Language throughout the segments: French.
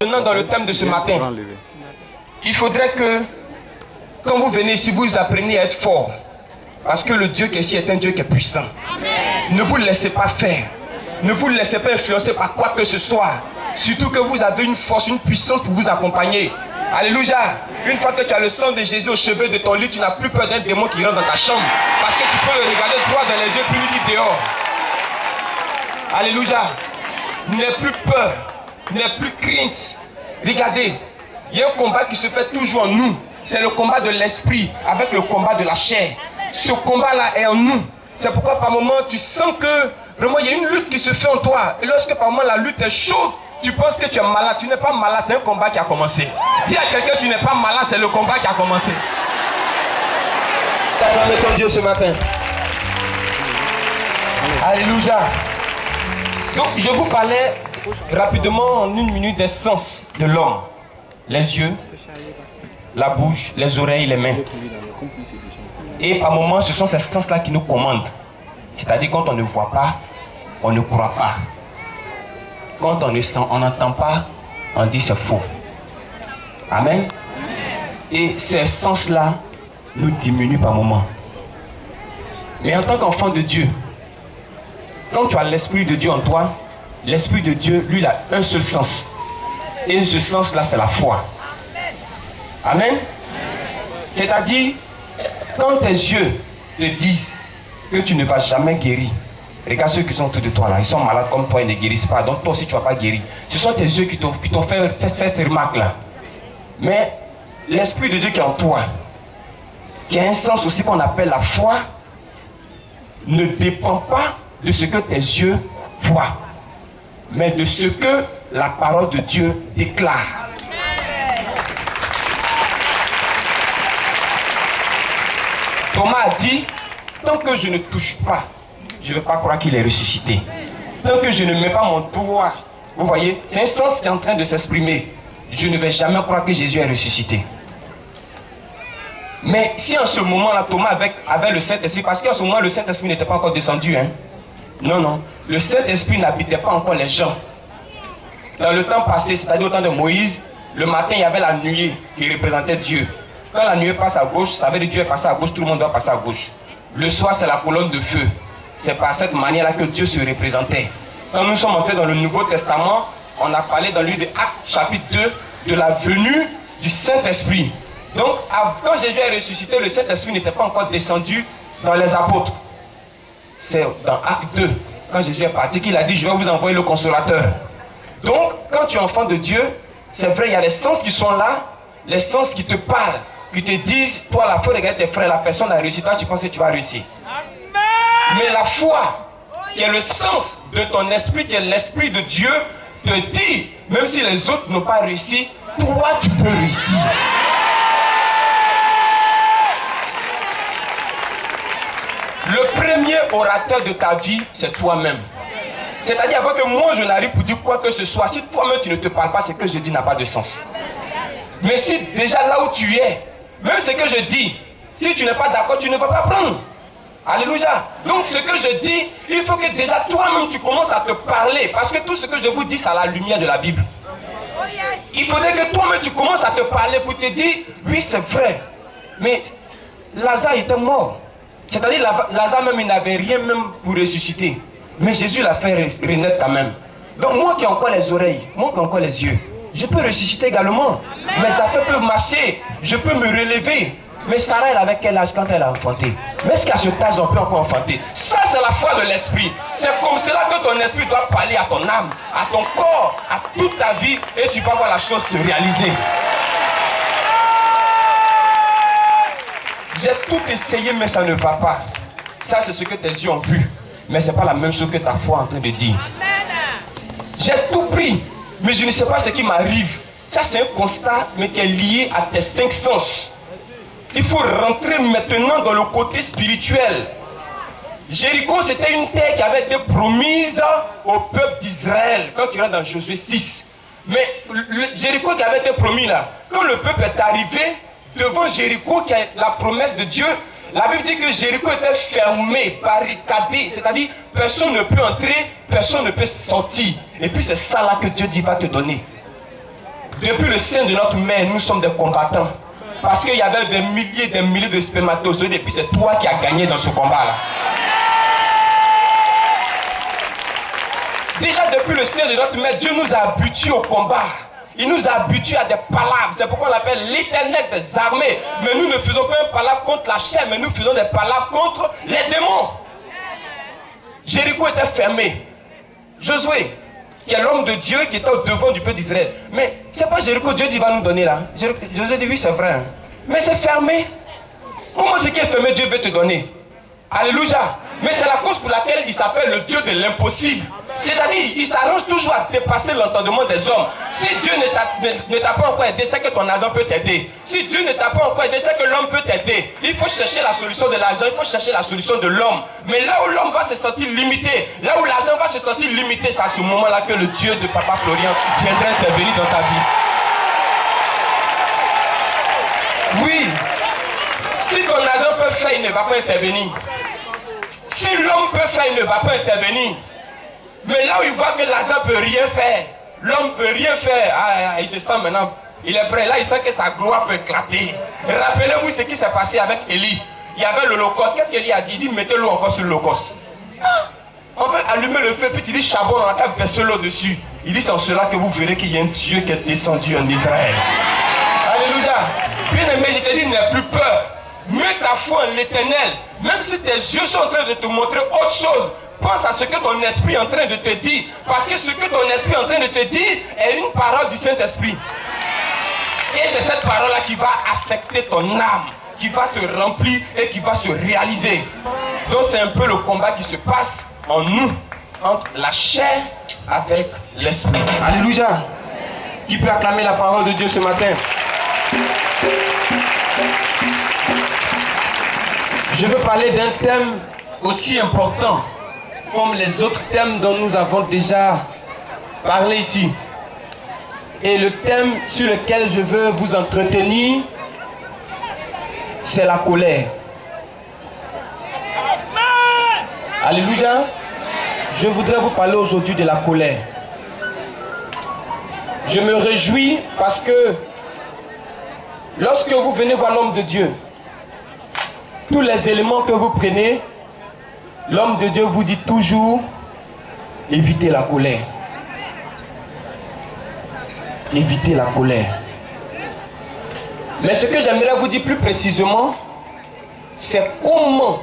Maintenant, dans le thème de ce matin, il faudrait que, quand vous venez ici, vous appreniez à être fort. Parce que le Dieu qui est ici est un Dieu qui est puissant. Amen. Ne vous laissez pas faire. Ne vous laissez pas influencer par quoi que ce soit. Surtout que vous avez une force, une puissance pour vous accompagner. Alléluia. Une fois que tu as le sang de Jésus au chevet de ton lit, tu n'as plus peur d'un démon qui rentre dans ta chambre. Parce que tu peux le regarder droit dans les yeux puis lui dire dehors. Alléluia. N'aie plus peur. N'aie plus crainte. Regardez. Il y a un combat qui se fait toujours en nous. C'est le combat de l'esprit avec le combat de la chair. Ce combat-là est en nous. C'est pourquoi par moment tu sens que vraiment il y a une lutte qui se fait en toi. Et lorsque par moment la lutte est chaude, tu penses que tu es malade. Tu n'es pas malade, c'est un combat qui a commencé. Dis à quelqu'un tu n'es pas malade, c'est le combat qui a commencé. T'acclames ton Dieu ce matin. Alléluia. Donc je vous parlais rapidement en 1 minute des sens de l'homme. Les yeux, la bouche, les oreilles, les mains. Et par moments, ce sont ces sens-là qui nous commandent. C'est-à-dire quand on ne voit pas, on ne croit pas. Quand on ne sent, on n'entend pas, on dit c'est faux. Amen. Et ces sens-là nous diminuent par moments. Mais en tant qu'enfant de Dieu, quand tu as l'Esprit de Dieu en toi, l'Esprit de Dieu, lui, il a un seul sens. Et ce sens-là, c'est la foi. Amen. C'est-à-dire, quand tes yeux te disent que tu ne vas jamais guérir, regarde ceux qui sont autour de toi là, ils sont malades comme toi, ils ne guérissent pas, donc toi aussi tu ne vas pas guérir. Ce sont tes yeux qui t'ont fait cette remarque là. Mais l'Esprit de Dieu qui est en toi, qui a un sens aussi qu'on appelle la foi, ne dépend pas de ce que tes yeux voient, mais de ce que la parole de Dieu déclare. Thomas a dit, tant que je ne touche pas, je ne vais pas croire qu'il est ressuscité. Tant que je ne mets pas mon doigt, vous voyez, c'est un sens qui est en train de s'exprimer. Je ne vais jamais croire que Jésus est ressuscité. Mais si en ce moment-là, Thomas avait le Saint-Esprit, parce qu'en ce moment, le Saint-Esprit n'était pas encore descendu. Hein? Non, non. Le Saint-Esprit n'habitait pas encore les gens. Dans le temps passé, c'est-à-dire au temps de Moïse, le matin, il y avait la nuée qui représentait Dieu. Quand la nuée passe à gauche, ça veut dire que Dieu est passé à gauche, tout le monde doit passer à gauche. Le soir, c'est la colonne de feu. C'est par cette manière-là que Dieu se représentait. Quand nous sommes entrés dans le Nouveau Testament, on a parlé dans le livre de Actes, chapitre 2, de la venue du Saint-Esprit. Donc, quand Jésus est ressuscité, le Saint-Esprit n'était pas encore descendu dans les apôtres. C'est dans Actes 2, quand Jésus est parti, qu'il a dit, je vais vous envoyer le Consolateur. Donc, quand tu es enfant de Dieu, c'est vrai, il y a les sens qui sont là, les sens qui te parlent, qui te disent, toi, la foi, regarde tes frères, la personne a réussi, toi, tu penses que tu vas réussir. Amen. Mais la foi, qui est le sens de ton esprit, qui est l'esprit de Dieu, te dit, même si les autres n'ont pas réussi, toi, tu peux réussir. Le premier orateur de ta vie, c'est toi-même. C'est-à-dire, avant que moi, je n'arrive pour dire quoi que ce soit, si toi-même, tu ne te parles pas, ce que je dis n'a pas de sens. Mais si déjà là où tu es, même ce que je dis, si tu n'es pas d'accord, tu ne vas pas prendre. Alléluia. Donc ce que je dis, il faut que déjà toi-même tu commences à te parler. Parce que tout ce que je vous dis, c'est à la lumière de la Bible. Il faudrait que toi-même tu commences à te parler pour te dire, oui c'est vrai. Mais Lazare était mort. C'est-à-dire Lazare même il n'avait rien même pour ressusciter. Mais Jésus l'a fait renaître quand même. Donc moi qui ai encore les oreilles, moi qui ai encore les yeux, je peux ressusciter également. Mes affaires peuvent marcher, je peux me relever. Mais Sarah, elle avait quel âge quand elle a enfanté? Mais est-ce qu'à ce âge, on peut encore enfanter? Ça, c'est la foi de l'esprit. C'est comme cela que ton esprit doit parler à ton âme, à ton corps, à toute ta vie, et tu vas voir la chose se réaliser. J'ai tout essayé, mais ça ne va pas. Ça, c'est ce que tes yeux ont vu. Mais ce n'est pas la même chose que ta foi est en train de dire. J'ai tout pris, mais je ne sais pas ce qui m'arrive. Ça, c'est un constat, mais qui est lié à tes 5 sens. Il faut rentrer maintenant dans le côté spirituel. Jéricho, c'était une terre qui avait été promise au peuple d'Israël. Quand tu rentres dans Josué 6. Mais Jéricho qui avait été promis là, quand le peuple est arrivé devant Jéricho, qui est la promesse de Dieu, la Bible dit que Jéricho était fermé, barricadé. C'est-à-dire, personne ne peut entrer, personne ne peut sortir. Et puis c'est ça là que Dieu dit va te donner. Depuis le sein de notre mère, nous sommes des combattants. Parce qu'il y avait des milliers de spermatozoïdes et puis c'est toi qui as gagné dans ce combat-là. Déjà depuis le sein de notre mère, Dieu nous a habitués au combat. Il nous a habitués à des palabres. C'est pourquoi on l'appelle l'Éternel des armées. Mais nous ne faisons pas un palabre contre la chair, mais nous faisons des palabres contre les démons. Jéricho était fermé. Josué, qui est l'homme de Dieu qui était au devant du peuple d'Israël. Mais c'est pas Jéricho, Dieu dit va nous donner là. Josué dit oui, c'est vrai. Hein. Mais c'est fermé. Comment ce qui est fermé, Dieu veut te donner? Alléluia. Mais c'est la cause pour laquelle il s'appelle le Dieu de l'impossible. C'est-à-dire, il s'arrange toujours à dépasser l'entendement des hommes. Si Dieu ne t'a pas encore aidé, c'est que ton argent peut t'aider. Si Dieu ne t'a pas encore aidé, c'est que l'homme peut t'aider. Il faut chercher la solution de l'argent, il faut chercher la solution de l'homme. Mais là où l'homme va se sentir limité, là où l'argent va se sentir limité, c'est à ce moment-là que le Dieu de Papa Florian viendra intervenir dans ta vie. Oui. Si ton argent peut faire, il ne va pas intervenir. Si l'homme peut faire, il ne va pas intervenir. Mais là où il voit que l'argent ne peut rien faire, l'homme ne peut rien faire, il se sent maintenant, il est prêt. Là, il sent que sa gloire peut éclater. Rappelez-vous ce qui s'est passé avec Élie. Il y avait l'Holocauste. Qu'est-ce qu'Élie a dit? Il dit, mettez l'eau encore sur l'Holocauste. On fait allumer le feu, puis il dit, charbon, on a qu'à verser l'eau dessus. Il dit, c'est en cela que vous verrez qu'il y a un Dieu qui est descendu en Israël. Alléluia. Bien-aimé, je te dis, n'aie plus peur. Mets ta foi en l'Éternel. Même si tes yeux sont en train de te montrer autre chose, pense à ce que ton esprit est en train de te dire. Parce que ce que ton esprit est en train de te dire est une parole du Saint-Esprit. Et c'est cette parole-là qui va affecter ton âme, qui va te remplir et qui va se réaliser. Donc c'est un peu le combat qui se passe en nous, entre la chair avec l'esprit. Alléluia. Qui peut acclamer la parole de Dieu ce matin? Je veux parler d'un thème aussi important comme les autres thèmes dont nous avons déjà parlé ici. Et le thème sur lequel je veux vous entretenir, c'est la colère. Alléluia. Je voudrais vous parler aujourd'hui de la colère. Je me réjouis parce que lorsque vous venez voir l'homme de Dieu, tous les éléments que vous prenez, l'homme de Dieu vous dit toujours, évitez la colère. Évitez la colère. Mais ce que j'aimerais vous dire plus précisément, c'est comment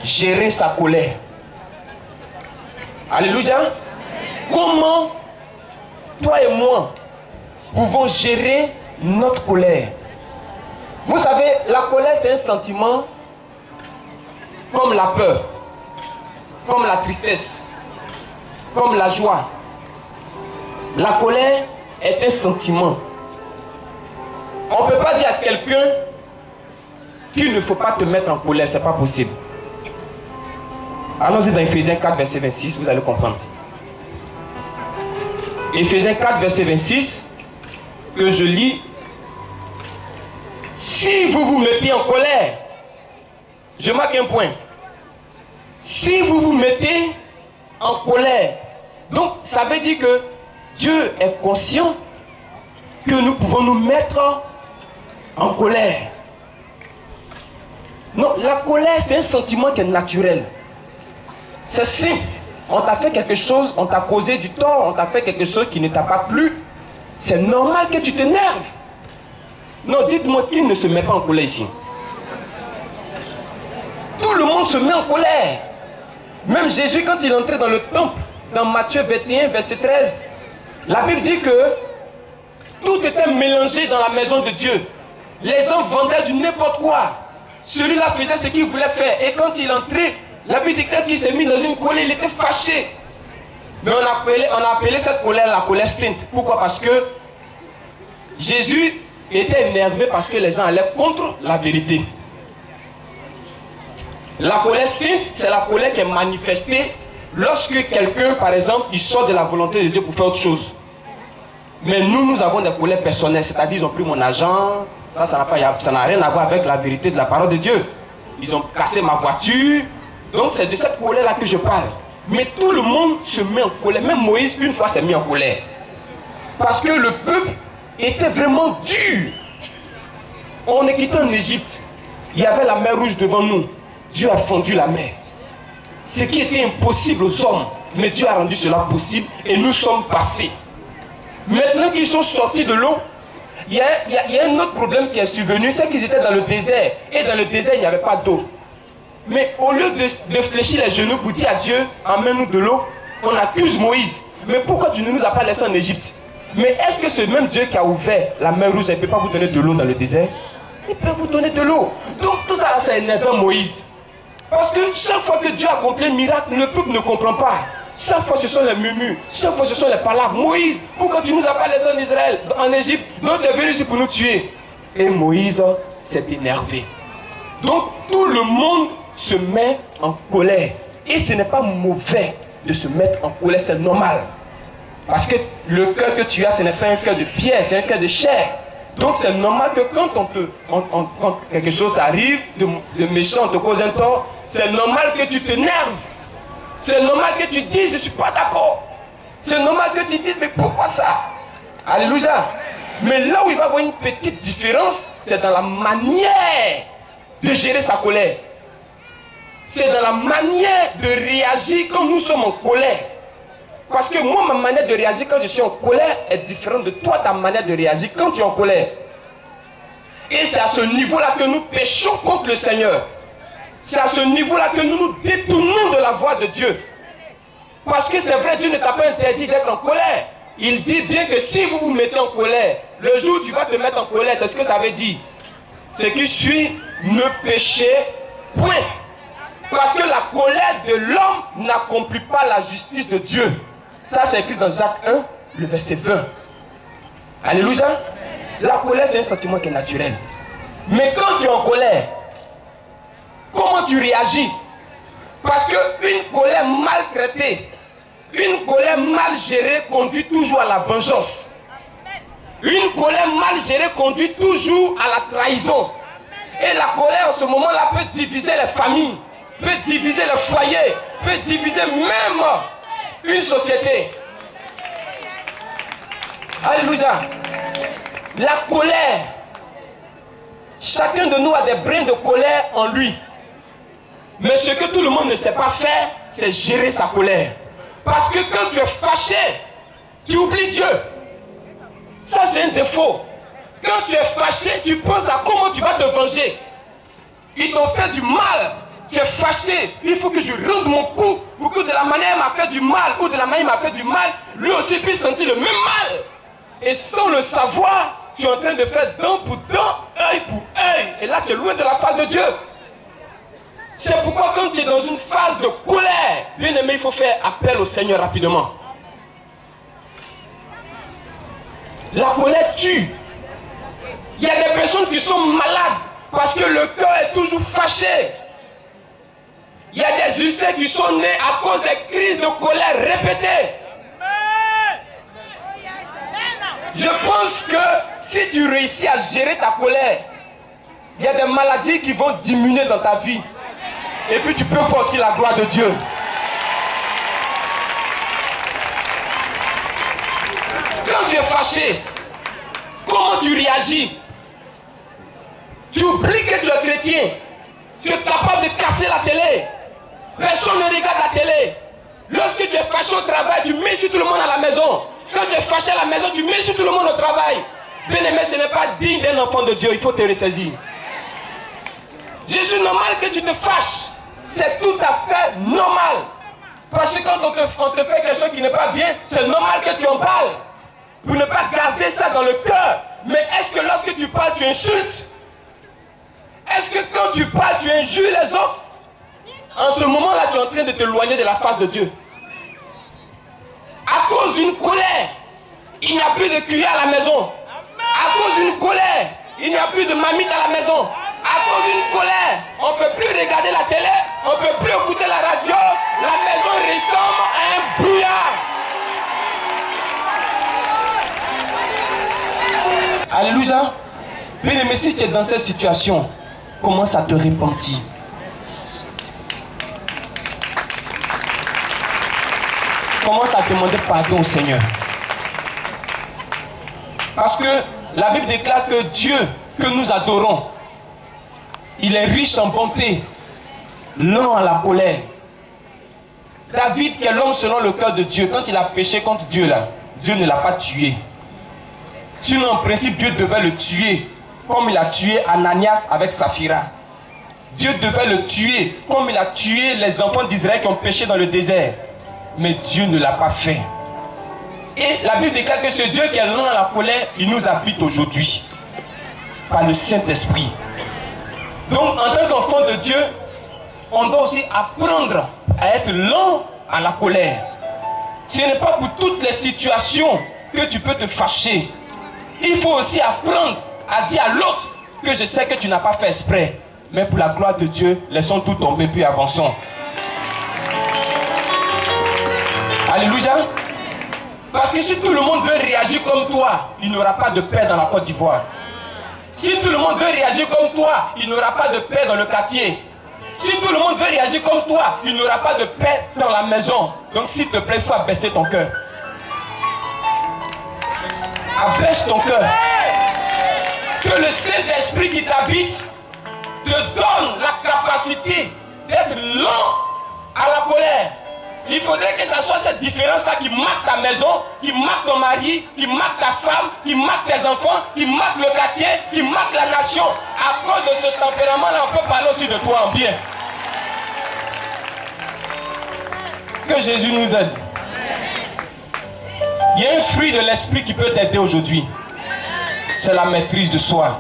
gérer sa colère. Alléluia. Comment toi et moi pouvons gérer notre colère. Vous savez, la colère c'est un sentiment comme la peur, comme la tristesse, comme la joie. La colère est un sentiment. On ne peut pas dire à quelqu'un qu'il ne faut pas te mettre en colère, c'est pas possible. Allons-y dans Ephésiens 4, verset 26, vous allez comprendre. Ephésiens 4, verset 26, que je lis. Si vous vous mettez en colère, je marque un point. Si vous vous mettez en colère, donc ça veut dire que Dieu est conscient que nous pouvons nous mettre en colère. Non, la colère c'est un sentiment qui est naturel. C'est simple. On t'a fait quelque chose, on t'a causé du tort, on t'a fait quelque chose qui ne t'a pas plu. C'est normal que tu t'énerves. Non, dites-moi qui ne se met pas en colère ici. Tout le monde se met en colère. Même Jésus, quand il entrait dans le temple, dans Matthieu 21, verset 13, la Bible dit que tout était mélangé dans la maison de Dieu. Les gens vendaient du n'importe quoi. Celui-là faisait ce qu'il voulait faire. Et quand il entrait, la Bible dit qu'il s'est mis dans une colère, il était fâché. Mais on a appelé cette colère la colère sainte. Pourquoi? Parce que Jésus était énervé parce que les gens allaient contre la vérité. La colère sainte, c'est la colère qui est manifestée lorsque quelqu'un, par exemple, il sort de la volonté de Dieu pour faire autre chose. Mais nous avons des colères personnelles, c'est-à-dire ils ont pris mon argent, ça n'a rien à voir avec la vérité de la parole de Dieu. Ils ont cassé ma voiture, donc c'est de cette colère-là que je parle. Mais tout le monde se met en colère, même Moïse une fois s'est mis en colère. Parce que le peuple était vraiment dur. On est quitté en Égypte. Il y avait la mer Rouge devant nous. Dieu a fendu la mer. Ce qui était impossible aux hommes, mais Dieu a rendu cela possible et nous sommes passés. Maintenant qu'ils sont sortis de l'eau, il y a un autre problème qui est survenu, c'est qu'ils étaient dans le désert. Et dans le désert, il n'y avait pas d'eau. Mais au lieu de fléchir les genoux pour dire à Dieu, emmène-nous de l'eau, on accuse Moïse. Mais pourquoi tu ne nous as pas laissés en Égypte? Mais est-ce que ce même Dieu qui a ouvert la mer Rouge, il ne peut pas vous donner de l'eau dans le désert? Il peut vous donner de l'eau. Donc tout ça, ça énerve Moïse. Parce que chaque fois que Dieu accomplit un miracle, le peuple ne comprend pas. Chaque fois ce sont les murmures, chaque fois ce sont les palabres. Moïse, pourquoi tu ne nous as pas laissés en Israël, en Égypte? Donc tu es venu ici pour nous tuer. Et Moïse s'est énervé. Donc tout le monde se met en colère. Et ce n'est pas mauvais de se mettre en colère, c'est normal. Parce que le cœur que tu as, ce n'est pas un cœur de pierre, c'est un cœur de chair. Donc c'est normal que quand quelque chose t'arrive, de méchant, on te cause un tort, c'est normal que tu t'énerves. C'est normal que tu dises, je ne suis pas d'accord. C'est normal que tu dises, mais pourquoi ça? Alléluia. Mais là où il va y avoir une petite différence, c'est dans la manière de gérer sa colère. C'est dans la manière de réagir quand nous sommes en colère. Parce que moi, ma manière de réagir quand je suis en colère est différente de toi, ta manière de réagir quand tu es en colère. Et c'est à ce niveau-là que nous péchons contre le Seigneur. C'est à ce niveau-là que nous nous détournons de la voie de Dieu. Parce que c'est vrai, Dieu ne t'a pas interdit d'être en colère. Il dit bien que si vous vous mettez en colère, le jour où tu vas te mettre en colère, c'est ce que ça veut dire. Ce qui suit, ne péchez point. Parce que la colère de l'homme n'accomplit pas la justice de Dieu. Ça, c'est écrit dans Jacques 1, le verset 20. Alléluia. La colère, c'est un sentiment qui est naturel. Mais quand tu es en colère, comment tu réagis? Parce qu'une colère mal traitée, une colère mal gérée conduit toujours à la vengeance. Une colère mal gérée conduit toujours à la trahison. Et la colère, en ce moment-là, peut diviser les familles, peut diviser les foyers, peut diviser même une société. Alléluia. La colère. Chacun de nous a des brins de colère en lui. Mais ce que tout le monde ne sait pas faire, c'est gérer sa colère. Parce que quand tu es fâché, tu oublies Dieu. Ça, c'est un défaut. Quand tu es fâché, tu penses à comment tu vas te venger. Ils t'ont fait du mal. Tu es fâché. Il faut que je rende mon coup pour que de la manière il m'a fait du mal ou de la manière il m'a fait du mal, lui aussi puisse sentir le même mal. Et sans le savoir, tu es en train de faire dent pour dent, œil pour œil. Et là, tu es loin de la face de Dieu. C'est pourquoi quand tu es dans une phase de colère, bien aimé, il faut faire appel au Seigneur rapidement. La colère tue. Il y a des personnes qui sont malades parce que le cœur est toujours fâché. Il y a des ulcères qui sont nés à cause des crises de colère répétées. Je pense que si tu réussis à gérer ta colère, il y a des maladies qui vont diminuer dans ta vie. Et puis tu peux voir aussi la gloire de Dieu. Quand tu es fâché, comment tu réagis? Tu oublies que tu es chrétien. Tu es capable de casser la télé. Personne ne regarde la télé. Lorsque tu es fâché au travail, tu mets sur tout le monde à la maison. Quand tu es fâché à la maison, tu mets sur tout le monde au travail. Bien aimé, ce n'est pas digne d'un enfant de Dieu. Il faut te ressaisir. Je suis normal que tu te fâches. C'est tout à fait normal. Parce que quand on te fait quelque chose qui n'est pas bien, c'est normal que tu en parles. Pour ne pas garder ça dans le cœur. Mais est-ce que lorsque tu parles, tu insultes? Est-ce que quand tu parles, tu injures les autres? En ce moment-là, tu es en train de t'éloigner de la face de Dieu. À cause d'une colère, il n'y a plus de cuillère à la maison. À cause d'une colère, il n'y a plus de mamite à la maison. À cause d'une colère, on ne peut plus regarder la télé, on ne peut plus écouter la radio. La maison ressemble à un brouillard. Alléluia. Bien aimé, si tu es dans cette situation, commence à te repentir. Commence à demander pardon au Seigneur. Parce que la Bible déclare que Dieu que nous adorons, il est riche en bonté, lent à la colère. David, qui est l'homme selon le cœur de Dieu, quand il a péché contre Dieu là, Dieu ne l'a pas tué. Sinon, en principe, Dieu devait le tuer, comme il a tué Ananias avec Saphira. Dieu devait le tuer, comme il a tué les enfants d'Israël qui ont péché dans le désert. Mais Dieu ne l'a pas fait. Et la Bible déclare que ce Dieu qui est lent à la colère, il nous habite aujourd'hui, par le Saint-Esprit. Donc, en tant qu'enfant de Dieu, on doit aussi apprendre à être lent à la colère. Ce n'est pas pour toutes les situations que tu peux te fâcher. Il faut aussi apprendre à dire à l'autre que je sais que tu n'as pas fait exprès. Mais pour la gloire de Dieu, laissons tout tomber puis avançons. Alléluia. Parce que si tout le monde veut réagir comme toi, il n'y aura pas de paix dans la Côte d'Ivoire. Si tout le monde veut réagir comme toi, il n'y aura pas de paix dans le quartier. Si tout le monde veut réagir comme toi, il n'y aura pas de paix dans la maison. Donc s'il te plaît, il faut abaisser ton cœur. Abaisse ton cœur. Que le Saint-Esprit qui t'habite te donne la capacité d'être lent à la colère. Il faudrait que ce soit cette différence-là qui marque ta maison, qui marque ton mari, qui marque ta femme, qui marque tes enfants, qui marque le quartier, qui marque la nation. À cause de ce tempérament-là, on peut parler aussi de toi en bien. Que Jésus nous aide. Il y a un fruit de l'esprit qui peut t'aider aujourd'hui. C'est la maîtrise de soi.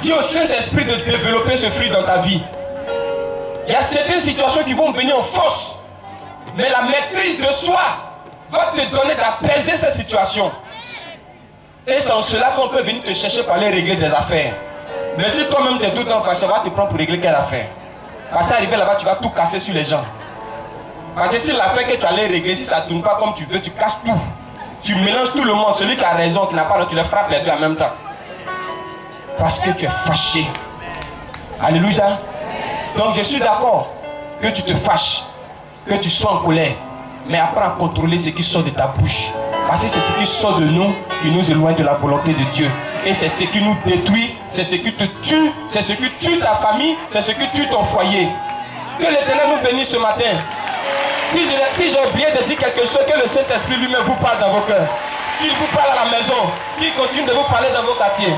Dis au Saint-Esprit de développer ce fruit dans ta vie. Il y a certaines situations qui vont venir en force. Mais la maîtrise de soi va te donner d'apaiser ces situations. Et c'est en cela qu'on peut venir te chercher pour aller régler des affaires. Mais si toi-même tu es tout le temps fâché, va te prendre pour régler quelle affaire? Parce qu'arrivé là-bas, tu vas tout casser sur les gens. Parce que si l'affaire que tu allais régler, si ça ne tourne pas comme tu veux, tu casses tout. Tu mélanges tout le monde. Celui qui a raison, qui n'a pas raison, tu les frappes les deux en même temps. Parce que tu es fâché. Alléluia. Donc je suis d'accord que tu te fâches, que tu sois en colère. Mais apprends à contrôler ce qui sort de ta bouche. Parce que c'est ce qui sort de nous qui nous éloigne de la volonté de Dieu. Et c'est ce qui nous détruit, c'est ce qui te tue, c'est ce qui tue ta famille, c'est ce qui tue ton foyer. Que l'Éternel nous bénisse ce matin. Si j'ai oublié de dire quelque chose, que le Saint-Esprit lui-même vous parle dans vos cœurs. Qu'il vous parle à la maison, qu'il continue de vous parler dans vos quartiers.